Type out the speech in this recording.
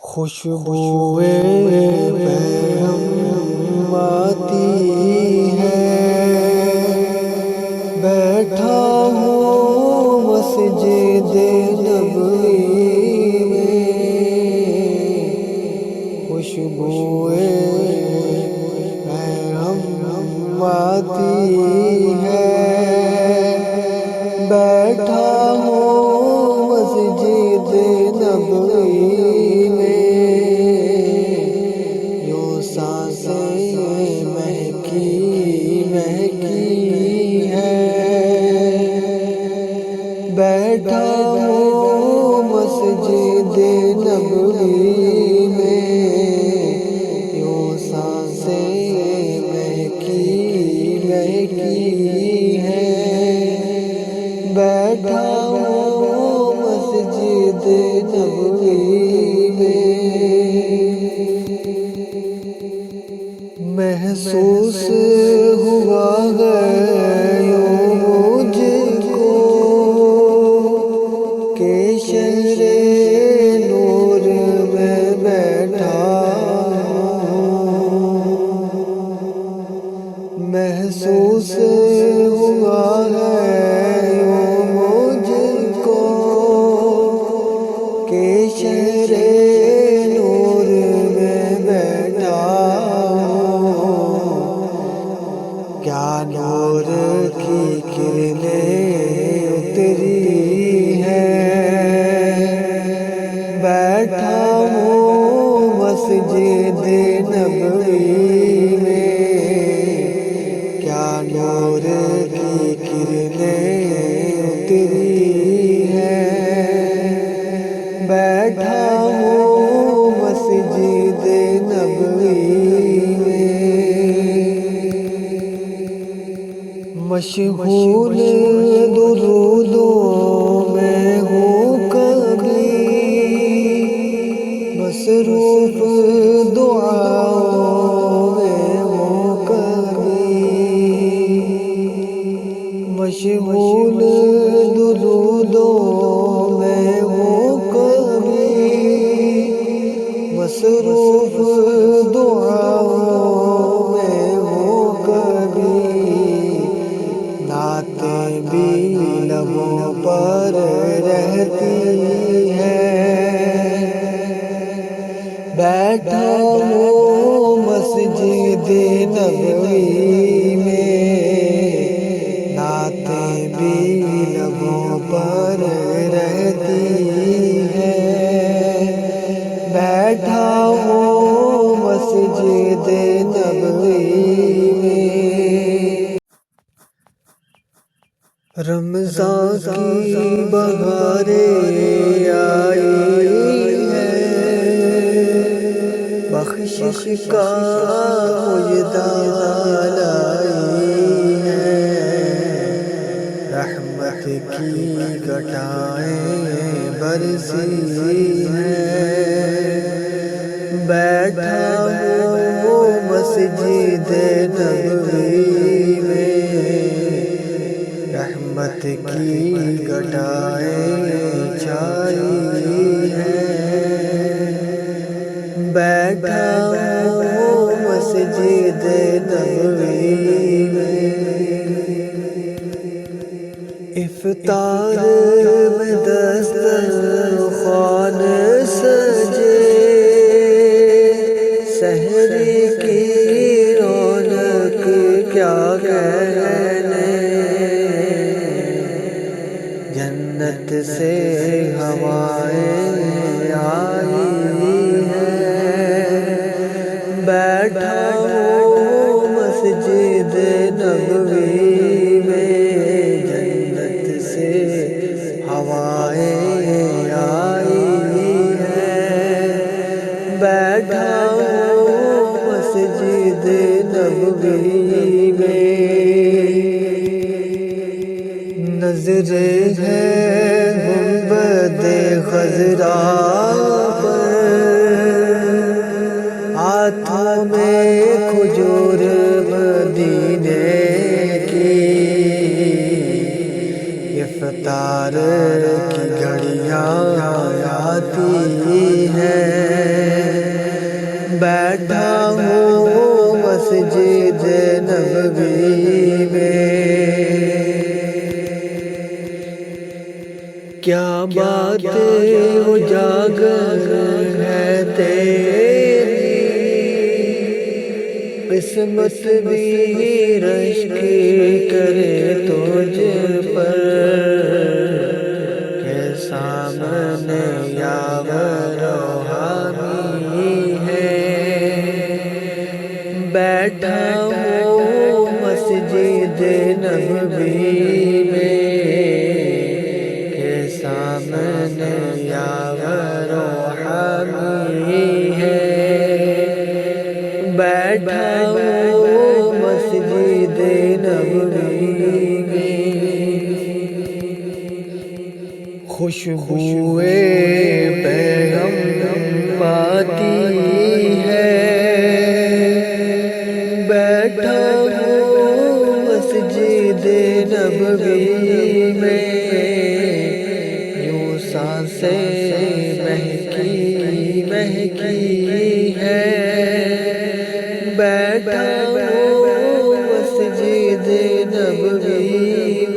خوشبوئیں بہم آتی ہے، بیٹھا ہوں مسجد نبوی میں۔ خوشبوئیں بہم آتی ہے، بیٹھا ہوں مسجد نبوی میں۔ سانسیں مہکی مہکی ہے، بیٹھا ہوں مسجد نبوی میں۔ یوں سانسیں مہکی مہکی ہے، بیٹھا ہوں مسجد نبوی میں۔ محسوس ہوا ہے یوں مجھ کو کہ شہر نور میں بیٹھا ہوں۔ محسوس ہوا ہے یوں مجھ کو کہ شہر نور میں بیٹھا ہوں۔ کیا نور کی کرنیں اتری ہیں، بیٹھا ہوں مسجد نبوی میں۔ کیا نور کی کرنیں اتری ہیں، بیٹھا ہوں مسجد نبوی میں۔ مشغول درودوں میں ہوں کبھی، مصروف دعاؤں میں ہوں کبھی۔ مشغول درودوں میں ہوں کبھی، مصروف دعاؤں میں ہوں کبھی۔ نعتیں بھی لبوں پر رہتی ہیں، بیٹھا ہوں مسجد نبوی میں۔ نعتیں بھی لبوں پر رہتی ہیں، بیٹھا ہوں مسجد نبوی میں۔ رمضان کی بہاریں آئی ہیں، بخشش کا مژدہ لائی ہیں۔ رحمت کی گھٹائیں برسی ہیں، بیٹھا ہوں مسجد نبوی میں۔ رحمت کی گھٹائیں چھائی ہیں، بیٹھا ہوں مسجد نبوی میں۔ افطار میں دسترخوان سجے، سحری کی رونق کیا کہنے۔ جنت سے ہوائیں آئی ہیں، بیٹھا ہوں مسجد نبوی میں۔ جنت سے ہوائیں آئی ہیں، بیٹھا ہوں مسجد نبوی میں۔ نظریں ہیں گنبد خضرا پر، ہاتھوں میں کھجور مدینے کی۔ افطار کی گھڑیاں آتی ہیں، کیا بات اجاگر ہے تیری، قسمت بھی رشک کرے تجھ پر، کہ سامنے یاور و حامی ہے، بیٹھا ہوں مسجد نبوی میں، کہ سامنے یاور و حامی ہے، بیٹھا ہوں مسجد نبوی میں، خوشبوئے پیغمبر آتی ہے، بیٹھا ہوں مسجد نبوی میں، یوں سانسیں مہکی مہکی ہے، بیٹھا ہوں مسجد نبوی